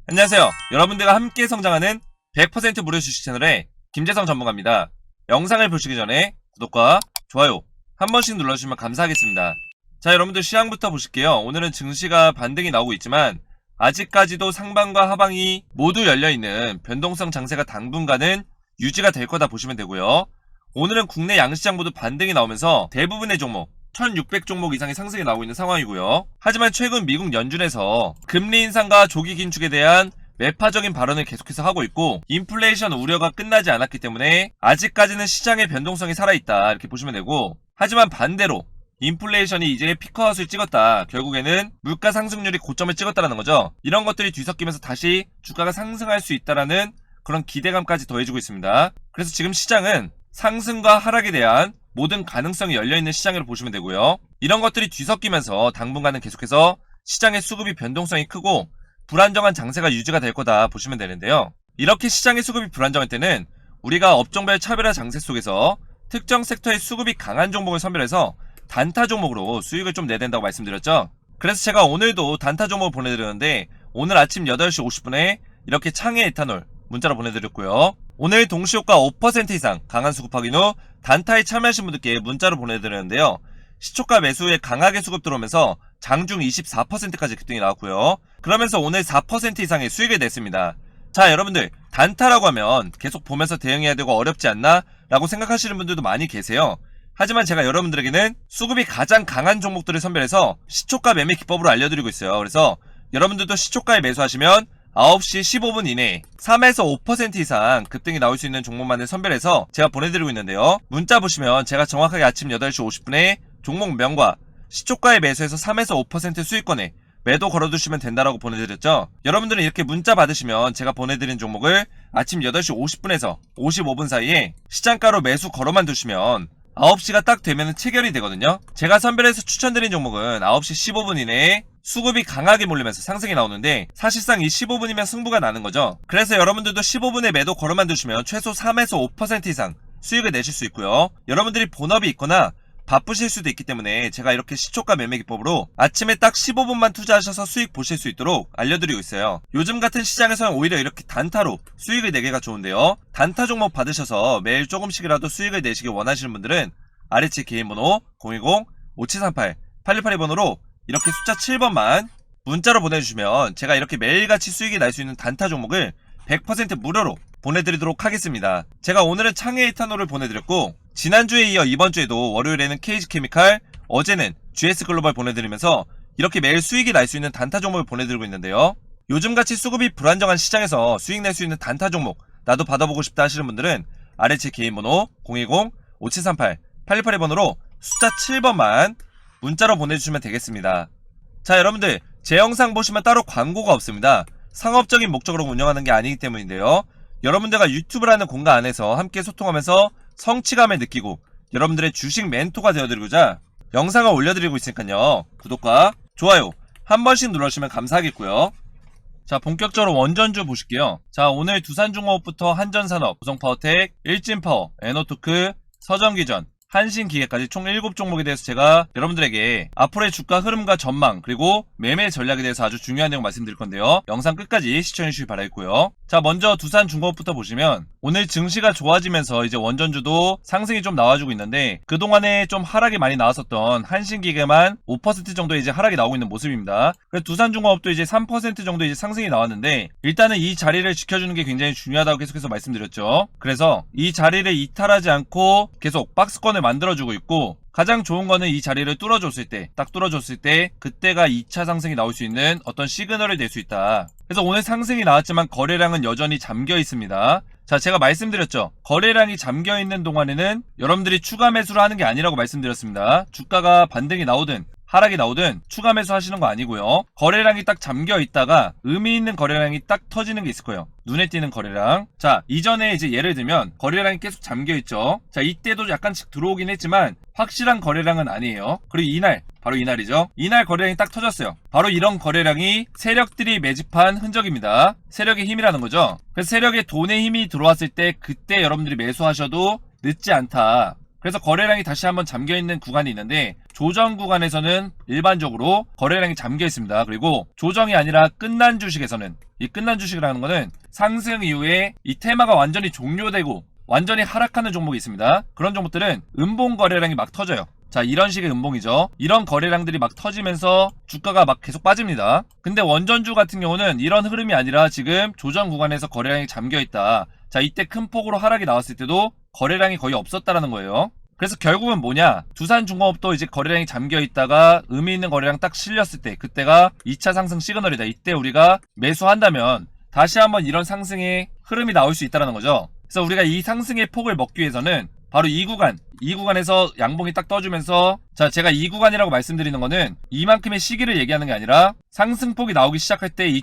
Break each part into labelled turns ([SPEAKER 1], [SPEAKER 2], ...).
[SPEAKER 1] 안녕하세요. 여러분들과 함께 성장하는 100% 무료 주식 채널의 김재성 전문가입니다. 영상을 보시기 전에 구독과 좋아요 한 번씩 눌러주시면 감사하겠습니다. 자, 여러분들 시황부터 보실게요. 오늘은 증시가 반등이 나오고 있지만 아직까지도 상방과 하방이 모두 열려있는 변동성 장세가 당분간은 유지가 될 거다 보시면 되고요. 오늘은 국내 양시장 모두 반등이 나오면서 대부분의 종목 1600 종목 이상의 상승이 나오고 있는 상황이고요. 하지만 최근 미국 연준에서 금리 인상과 조기 긴축에 대한 매파적인 발언을 계속해서 하고 있고 인플레이션 우려가 끝나지 않았기 때문에 아직까지는 시장의 변동성이 살아있다 이렇게 보시면 되고, 하지만 반대로 인플레이션이 이제 피크아웃을 찍었다, 결국에는 물가 상승률이 고점을 찍었다라는 거죠. 이런 것들이 뒤섞이면서 다시 주가가 상승할 수 있다라는 그런 기대감까지 더해지고 있습니다. 그래서 지금 시장은 상승과 하락에 대한 모든 가능성이 열려있는 시장으로 보시면 되고요. 이런 것들이 뒤섞이면서 당분간은 계속해서 시장의 수급이 변동성이 크고 불안정한 장세가 유지가 될 거다 보시면 되는데요. 이렇게 시장의 수급이 불안정할 때는 우리가 업종별 차별화 장세 속에서 특정 섹터의 수급이 강한 종목을 선별해서 단타 종목으로 수익을 좀 내야 된다고 말씀드렸죠. 그래서 제가 오늘도 단타 종목을 보내드렸는데 오늘 아침 8시 50분에 이렇게 창의 에탄올 문자로 보내드렸고요. 오늘 동시효과 5% 이상 강한 수급 확인 후 단타에 참여하신 분들께 문자로 보내드렸는데요. 시초가 매수에 강하게 수급 들어오면서 장중 24%까지 급등이 나왔고요. 그러면서 오늘 4% 이상의 수익을 냈습니다. 자, 여러분들 단타라고 하면 계속 보면서 대응해야 되고 어렵지 않나? 라고 생각하시는 분들도 많이 계세요. 하지만 제가 여러분들에게는 수급이 가장 강한 종목들을 선별해서 시초가 매매 기법으로 알려드리고 있어요. 그래서 여러분들도 시초가에 매수하시면 9시 15분 이내에 3에서 5% 이상 급등이 나올 수 있는 종목만을 선별해서 제가 보내드리고 있는데요. 문자 보시면 제가 정확하게 아침 8시 50분에 종목 명과 시초가에 매수해서 3에서 5% 수익권에 매도 걸어두시면 된다라고 보내드렸죠. 여러분들은 이렇게 문자 받으시면 제가 보내드린 종목을 아침 8시 50분에서 55분 사이에 시장가로 매수 걸어만 두시면 9시가 딱 되면 체결이 되거든요. 제가 선별해서 추천드린 종목은 9시 15분 이내에 수급이 강하게 몰리면서 상승이 나오는데 사실상 이 15분이면 승부가 나는 거죠. 그래서 여러분들도 15분에 매도 걸어만 두시면 최소 3에서 5% 이상 수익을 내실 수 있고요. 여러분들이 본업이 있거나 바쁘실 수도 있기 때문에 제가 이렇게 시초가 매매 기법으로 아침에 딱 15분만 투자하셔서 수익 보실 수 있도록 알려드리고 있어요. 요즘 같은 시장에서는 오히려 이렇게 단타로 수익을 내기가 좋은데요. 단타 종목 받으셔서 매일 조금씩이라도 수익을 내시길 원하시는 분들은 아래치 개인번호 010-5738-8682번호로 이렇게 숫자 7번만 문자로 보내주시면 제가 이렇게 매일같이 수익이 날 수 있는 단타 종목을 100% 무료로 보내드리도록 하겠습니다. 제가 오늘은 창의 에탄올을 보내드렸고 지난주에 이어 이번주에도 월요일에는 KG케미칼, 어제는 GS글로벌 보내드리면서 이렇게 매일 수익이 날 수 있는 단타 종목을 보내드리고 있는데요. 요즘같이 수급이 불안정한 시장에서 수익 낼 수 있는 단타 종목 나도 받아보고 싶다 하시는 분들은 아래 제 개인번호 010-5738-8682번호로 숫자 7번만 문자로 보내주시면 되겠습니다. 자, 여러분들 제 영상 보시면 따로 광고가 없습니다. 상업적인 목적으로 운영하는 게 아니기 때문인데요. 여러분들과 유튜브라는 공간 안에서 함께 소통하면서 성취감을 느끼고 여러분들의 주식 멘토가 되어드리고자 영상을 올려드리고 있으니까요. 구독과 좋아요 한 번씩 눌러주시면 감사하겠고요. 자, 본격적으로 원전주 보실게요. 자, 오늘 두산중공업부터 한전산업, 구성파워텍, 일진파워, 에너토크, 서정기전, 한신기계까지 총 7종목에 대해서 제가 여러분들에게 앞으로의 주가 흐름과 전망 그리고 매매 전략에 대해서 아주 중요한 내용 말씀드릴 건데요. 영상 끝까지 시청해주시기 바라겠고요. 자, 먼저 두산중공업부터 보시면 오늘 증시가 좋아지면서 이제 원전주도 상승이 좀 나와주고 있는데 그동안에 좀 하락이 많이 나왔었던 한신기계만 5% 정도 이제 하락이 나오고 있는 모습입니다. 그래서 두산중공업도 이제 3% 정도 이제 상승이 나왔는데 일단은 이 자리를 지켜주는 게 굉장히 중요하다고 계속해서 말씀드렸죠. 그래서 이 자리를 이탈하지 않고 계속 박스권을 만들어주고 있고 가장 좋은 거는 이 자리를 뚫어줬을 때, 딱 뚫어줬을 때 그때가 2차 상승이 나올 수 있는 어떤 시그널을 낼 수 있다. 그래서 오늘 상승이 나왔지만 거래량은 여전히 잠겨 있습니다. 자, 제가 말씀드렸죠. 거래량이 잠겨 있는 동안에는 여러분들이 추가 매수를 하는 게 아니라고 말씀드렸습니다. 주가가 반등이 나오든 하락이 나오든 추가 매수 하시는 거 아니고요. 거래량이 딱 잠겨 있다가 의미 있는 거래량이 딱 터지는 게 있을 거예요. 눈에 띄는 거래량. 자, 이전에 이제 예를 들면 거래량이 계속 잠겨 있죠. 자, 이때도 약간씩 들어오긴 했지만 확실한 거래량은 아니에요. 그리고 이날, 바로 이날이죠. 이날 거래량이 딱 터졌어요. 바로 이런 거래량이 세력들이 매집한 흔적입니다. 세력의 힘이라는 거죠. 그래서 세력의 돈의 힘이 들어왔을 때 그때 여러분들이 매수하셔도 늦지 않다. 그래서 거래량이 다시 한번 잠겨있는 구간이 있는데 조정 구간에서는 일반적으로 거래량이 잠겨 있습니다. 그리고 조정이 아니라 끝난 주식에서는 이 끝난 주식이라는 거는 상승 이후에 이 테마가 완전히 종료되고 완전히 하락하는 종목이 있습니다. 그런 종목들은 음봉 거래량이 막 터져요. 자, 이런 식의 음봉이죠. 이런 거래량들이 막 터지면서 주가가 막 계속 빠집니다. 근데 원전주 같은 경우는 이런 흐름이 아니라 지금 조정 구간에서 거래량이 잠겨있다. 자, 이때 큰 폭으로 하락이 나왔을 때도 거래량이 거의 없었다라는 거예요. 그래서 결국은 뭐냐, 두산중공업도 이제 거래량이 잠겨있다가 의미 있는 거래량 딱 실렸을 때 그때가 2차 상승 시그널이다. 이때 우리가 매수한다면 다시 한번 이런 상승의 흐름이 나올 수 있다는 거죠. 그래서 우리가 이 상승의 폭을 먹기 위해서는 바로 이 구간에서 양봉이 딱 떠주면서, 자, 제가 이 구간이라고 말씀드리는 거는 이만큼의 시기를 얘기하는 게 아니라 상승폭이 나오기 시작할 때 이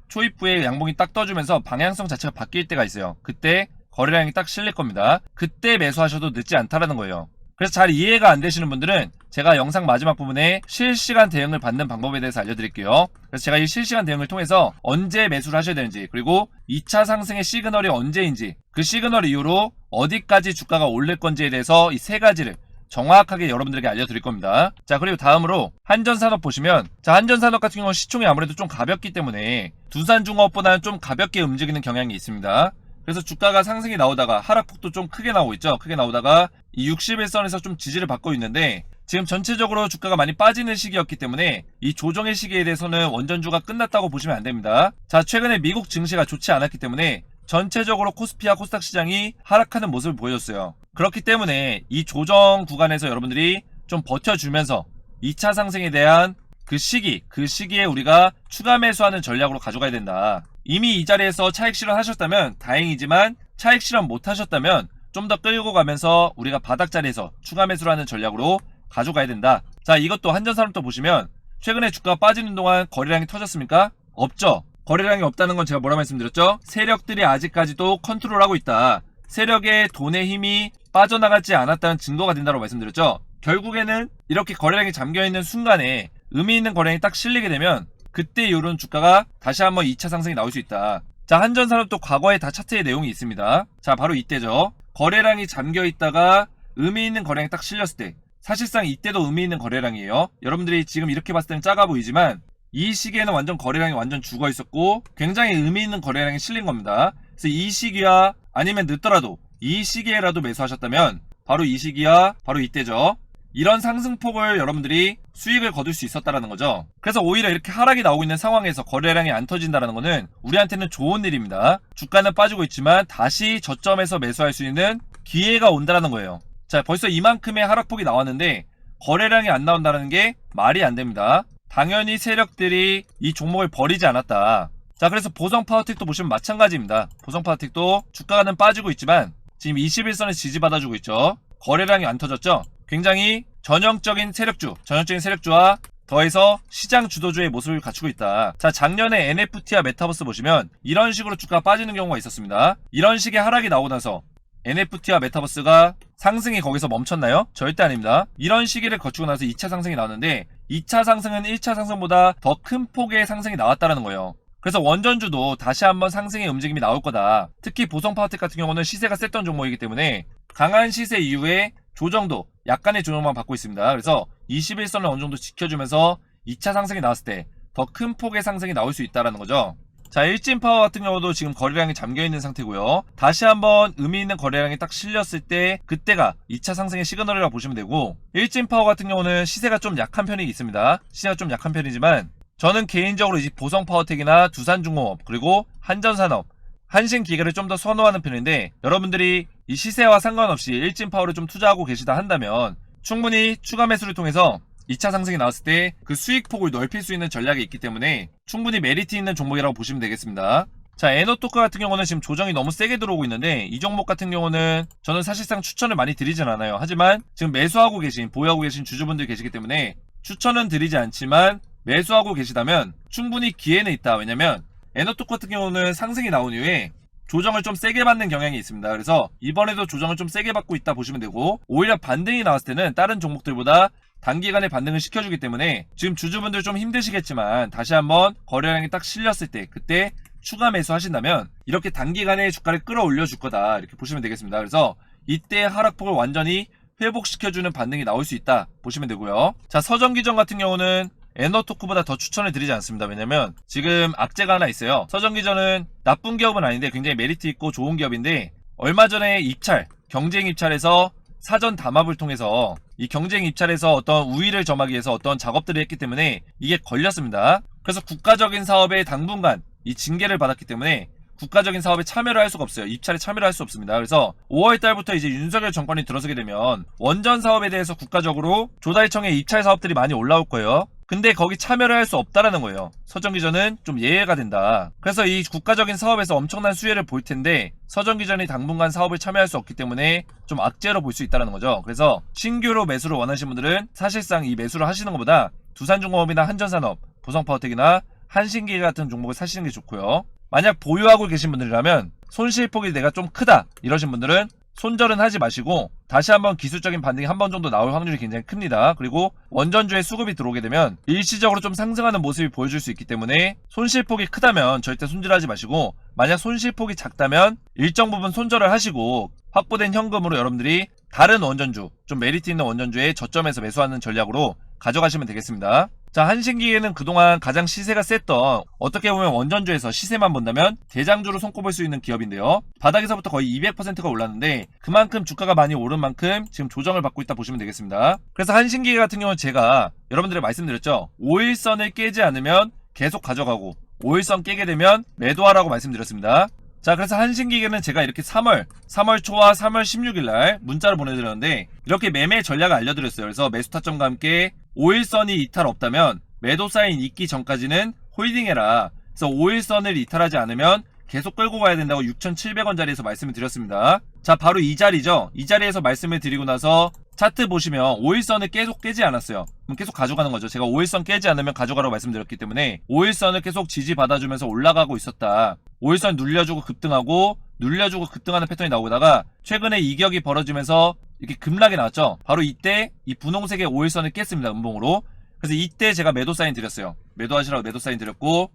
[SPEAKER 1] 초입부에 양봉이 딱 떠주면서 방향성 자체가 바뀔 때가 있어요. 그때 거래량이 딱 실릴 겁니다. 그때 매수하셔도 늦지 않다라는 거예요. 그래서 잘 이해가 안 되시는 분들은 제가 영상 마지막 부분에 실시간 대응을 받는 방법에 대해서 알려드릴게요. 그래서 제가 이 실시간 대응을 통해서 언제 매수를 하셔야 되는지, 그리고 2차 상승의 시그널이 언제인지, 그 시그널 이후로 어디까지 주가가 오를 건지에 대해서 이 세 가지를 정확하게 여러분들에게 알려드릴 겁니다. 자, 그리고 다음으로 한전산업 보시면, 자, 한전산업 같은 경우는 시총이 아무래도 좀 가볍기 때문에 두산중공업보다는 좀 가볍게 움직이는 경향이 있습니다. 그래서 주가가 상승이 나오다가 하락폭도 좀 크게 나오고 있죠. 크게 나오다가 이 61선에서 좀 지지를 받고 있는데, 지금 전체적으로 주가가 많이 빠지는 시기였기 때문에 이 조정의 시기에 대해서는 원전주가 끝났다고 보시면 안 됩니다. 자, 최근에 미국 증시가 좋지 않았기 때문에 전체적으로 코스피와 코스닥 시장이 하락하는 모습을 보여줬어요. 그렇기 때문에 이 조정 구간에서 여러분들이 좀 버텨주면서 2차 상승에 대한 그 시기에 우리가 추가 매수하는 전략으로 가져가야 된다. 이미 이 자리에서 차익 실현 하셨다면 다행이지만, 차익 실현 못 하셨다면 좀 더 끌고 가면서 우리가 바닥 자리에서 추가 매수를 하는 전략으로 가져가야 된다. 자, 이것도 한전산업도 보시면 최근에 주가가 빠지는 동안 거래량이 터졌습니까? 없죠. 거래량이 없다는 건 제가 뭐라 말씀드렸죠? 세력들이 아직까지도 컨트롤하고 있다. 세력의 돈의 힘이 빠져나가지 않았다는 증거가 된다고 말씀드렸죠. 결국에는 이렇게 거래량이 잠겨있는 순간에 의미 있는 거래량이 딱 실리게 되면 그때 이후로는 주가가 다시 한번 2차 상승이 나올 수 있다. 자, 한전산업도 과거에 다 차트의 내용이 있습니다. 자, 바로 이때죠. 거래량이 잠겨있다가 의미 있는 거래량이 딱 실렸을 때, 사실상 이때도 의미 있는 거래량이에요. 여러분들이 지금 이렇게 봤을 때는 작아 보이지만 이 시기에는 완전 거래량이 완전 죽어 있었고 굉장히 의미 있는 거래량이 실린 겁니다. 그래서 이 시기와 아니면 늦더라도 이 시기에라도 매수하셨다면 바로 이 시기와 바로 이때죠. 이런 상승폭을 여러분들이 수익을 거둘 수 있었다라는 거죠. 그래서 오히려 이렇게 하락이 나오고 있는 상황에서 거래량이 안 터진다는 거는 우리한테는 좋은 일입니다. 주가는 빠지고 있지만 다시 저점에서 매수할 수 있는 기회가 온다라는 거예요. 자, 벌써 이만큼의 하락폭이 나왔는데 거래량이 안 나온다는 게 말이 안 됩니다. 당연히 세력들이 이 종목을 버리지 않았다. 자, 그래서 보성파워텍도 보시면 마찬가지입니다. 보성파워텍도 주가는 빠지고 있지만 지금 21선에 지지받아주고 있죠. 거래량이 안 터졌죠. 굉장히 전형적인 세력주와 더해서 시장 주도주의 모습을 갖추고 있다. 자, 작년에 NFT와 메타버스 보시면 이런 식으로 주가가 빠지는 경우가 있었습니다. 이런 식의 하락이 나오고 나서 NFT와 메타버스가 상승이 거기서 멈췄나요? 절대 아닙니다. 이런 시기를 거치고 나서 2차 상승이 나왔는데 2차 상승은 1차 상승보다 더 큰 폭의 상승이 나왔다는 거예요. 그래서 원전주도 다시 한번 상승의 움직임이 나올 거다. 특히 보성파워텍 같은 경우는 시세가 셌던 종목이기 때문에 강한 시세 이후에 조정도 약간의 조정만 받고 있습니다. 그래서 21선을 어느 정도 지켜주면서 2차 상승이 나왔을 때 더 큰 폭의 상승이 나올 수 있다는 거죠. 자, 일진파워 같은 경우도 지금 거래량이 잠겨있는 상태고요. 다시 한번 의미 있는 거래량이 딱 실렸을 때 그때가 2차 상승의 시그널이라고 보시면 되고, 일진파워 같은 경우는 시세가 좀 약한 편이 있습니다. 시세가 좀 약한 편이지만 저는 개인적으로 이 보성파워텍이나 두산중공업 그리고 한전산업, 한신기계를 좀 더 선호하는 편인데, 여러분들이 이 시세와 상관없이 일진파워를 좀 투자하고 계시다 한다면 충분히 추가 매수를 통해서 2차 상승이 나왔을 때 그 수익폭을 넓힐 수 있는 전략이 있기 때문에 충분히 메리트 있는 종목이라고 보시면 되겠습니다. 자, 에너토크 같은 경우는 지금 조정이 너무 세게 들어오고 있는데 이 종목 같은 경우는 저는 사실상 추천을 많이 드리진 않아요. 하지만 지금 매수하고 계신, 보유하고 계신 주주분들이 계시기 때문에 추천은 드리지 않지만 매수하고 계시다면 충분히 기회는 있다. 왜냐면 에너토크 같은 경우는 상승이 나온 이후에 조정을 좀 세게 받는 경향이 있습니다. 그래서 이번에도 조정을 좀 세게 받고 있다 보시면 되고, 오히려 반등이 나왔을 때는 다른 종목들보다 단기간에 반등을 시켜주기 때문에 지금 주주분들 좀 힘드시겠지만 다시 한번 거래량이 딱 실렸을 때 그때 추가 매수 하신다면 이렇게 단기간에 주가를 끌어올려 줄 거다, 이렇게 보시면 되겠습니다. 그래서 이때 하락폭을 완전히 회복시켜주는 반등이 나올 수 있다 보시면 되고요. 자, 서정기전 같은 경우는 에너토크보다 더 추천을 드리지 않습니다. 왜냐면 지금 악재가 하나 있어요. 서정기전은 나쁜 기업은 아닌데 굉장히 메리트 있고 좋은 기업인데 얼마 전에 입찰, 경쟁 입찰에서 사전 담합을 통해서 이 경쟁 입찰에서 어떤 우위를 점하기 위해서 어떤 작업들을 했기 때문에 이게 걸렸습니다. 그래서 국가적인 사업에 당분간 이 징계를 받았기 때문에 국가적인 사업에 참여를 할 수가 없어요. 입찰에 참여를 할 수 없습니다. 그래서 5월달부터 이제 윤석열 정권이 들어서게 되면 원전 사업에 대해서 국가적으로 조달청의 입찰 사업들이 많이 올라올 거예요. 근데 거기 참여를 할 수 없다라는 거예요. 서정기전은 좀 예외가 된다. 그래서 이 국가적인 사업에서 엄청난 수혜를 볼 텐데 서정기전이 당분간 사업을 참여할 수 없기 때문에 좀 악재로 볼 수 있다는 거죠. 그래서 신규로 매수를 원하시는 분들은 사실상 이 매수를 하시는 것보다 두산중공업이나 한전산업, 보성파워텍이나 한신기계 같은 종목을 사시는 게 좋고요. 만약 보유하고 계신 분들이라면 손실폭이 내가 좀 크다 이러신 분들은 손절은 하지 마시고 다시 한번 기술적인 반등이 한 번 정도 나올 확률이 굉장히 큽니다. 그리고 원전주에 수급이 들어오게 되면 일시적으로 좀 상승하는 모습이 보여줄 수 있기 때문에 손실폭이 크다면 절대 손질하지 마시고 만약 손실폭이 작다면 일정 부분 손절을 하시고 확보된 현금으로 여러분들이 다른 원전주, 좀 메리트 있는 원전주에 저점에서 매수하는 전략으로 가져가시면 되겠습니다. 자, 한신기계는 그동안 가장 시세가 셌던 어떻게 보면 원전주에서 시세만 본다면 대장주로 손꼽을 수 있는 기업인데요. 바닥에서부터 거의 200%가 올랐는데 그만큼 주가가 많이 오른 만큼 지금 조정을 받고 있다 보시면 되겠습니다. 그래서 한신기계 같은 경우는 제가 여러분들에게 말씀드렸죠. 5일선을 깨지 않으면 계속 가져가고 5일선 깨게 되면 매도하라고 말씀드렸습니다. 자, 그래서 한신기계는 제가 이렇게 3월 초와 3월 16일날 문자를 보내드렸는데 이렇게 매매 전략을 알려드렸어요. 그래서 매수 타점과 함께 5일선이 이탈 없다면 매도 사인 있기 전까지는 홀딩해라. 그래서 5일선을 이탈하지 않으면 계속 끌고 가야 된다고 6,700원 자리에서 말씀을 드렸습니다. 자, 바로 이 자리죠. 이 자리에서 말씀을 드리고 나서 차트 보시면 5일선을 계속 깨지 않았어요. 그럼 계속 가져가는 거죠. 제가 5일선 깨지 않으면 가져가라고 말씀드렸기 때문에 5일선을 계속 지지받아주면서 올라가고 있었다. 5일선 눌려주고 급등하고 눌려주고 급등하는 패턴이 나오다가 최근에 이격이 벌어지면서 이렇게 급락이 나왔죠. 바로 이때 이 분홍색의 5일선을 깼습니다. 음봉으로. 그래서 이때 제가 매도 사인 드렸어요. 매도하시라고 매도 사인 드렸고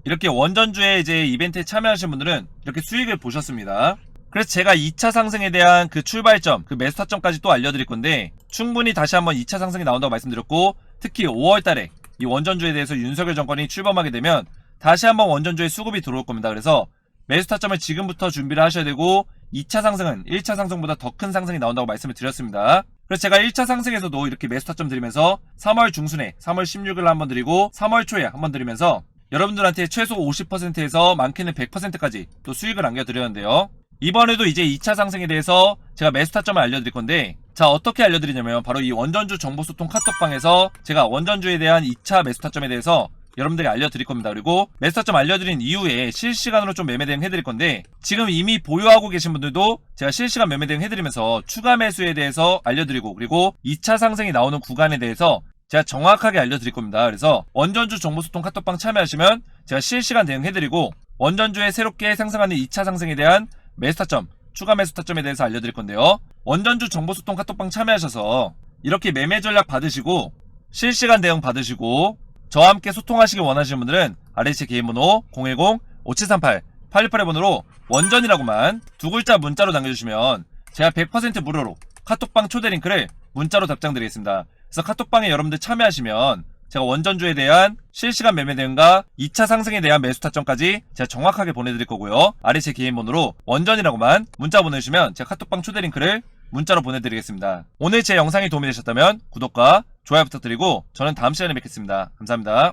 [SPEAKER 1] 이렇게 원전주에 이제 이벤트에 참여하신 분들은 이렇게 수익을 보셨습니다. 그래서 제가 2차 상승에 대한 그 출발점, 그 매수 타점까지 또 알려드릴 건데 충분히 다시 한번 2차 상승이 나온다고 말씀드렸고 특히 5월달에 이 원전주에 대해서 윤석열 정권이 출범하게 되면 다시 한번 원전주에 수급이 들어올 겁니다. 그래서 매수 타점을 지금부터 준비를 하셔야 되고 2차 상승은 1차 상승보다 더 큰 상승이 나온다고 말씀을 드렸습니다. 그래서 제가 1차 상승에서도 이렇게 매수 타점 드리면서 3월 중순에 3월 16일 한번 드리고 3월 초에 한번 드리면서 여러분들한테 최소 50%에서 많게는 100%까지 또 수익을 안겨드렸는데요. 이번에도 이제 2차 상승에 대해서 제가 매수 타점을 알려드릴 건데 자, 어떻게 알려드리냐면 바로 이 원전주 정보소통 카톡방에서 제가 원전주에 대한 2차 매수 타점에 대해서 여러분들이 알려드릴 겁니다. 그리고 매수 타점 알려드린 이후에 실시간으로 좀 매매 대응 해드릴 건데 지금 이미 보유하고 계신 분들도 제가 실시간 매매 대응 해드리면서 추가 매수에 대해서 알려드리고 그리고 2차 상승이 나오는 구간에 대해서 제가 정확하게 알려드릴 겁니다. 그래서 원전주 정보소통 카톡방 참여하시면 제가 실시간 대응 해드리고 원전주에 새롭게 상승하는 2차 상승에 대한 매수 타점, 추가 매수 타점에 대해서 알려드릴 건데요. 원전주 정보소통 카톡방 참여하셔서 이렇게 매매 전략 받으시고 실시간 대응 받으시고 저와 함께 소통하시길 원하시는 분들은 아래 제 개인 번호 010-5738-8682번으로 원전이라고만 두 글자 문자로 남겨주시면 제가 100% 무료로 카톡방 초대 링크를 문자로 답장드리겠습니다. 그래서 카톡방에 여러분들 참여하시면 제가 원전주에 대한 실시간 매매 대응과 2차 상승에 대한 매수 타점까지 제가 정확하게 보내드릴 거고요. 아래 제 개인 번호로 원전이라고만 문자 보내주시면 제가 카톡방 초대 링크를 문자로 보내드리겠습니다. 오늘 제 영상이 도움이 되셨다면 구독과 좋아요 부탁드리고 저는 다음 시간에 뵙겠습니다. 감사합니다.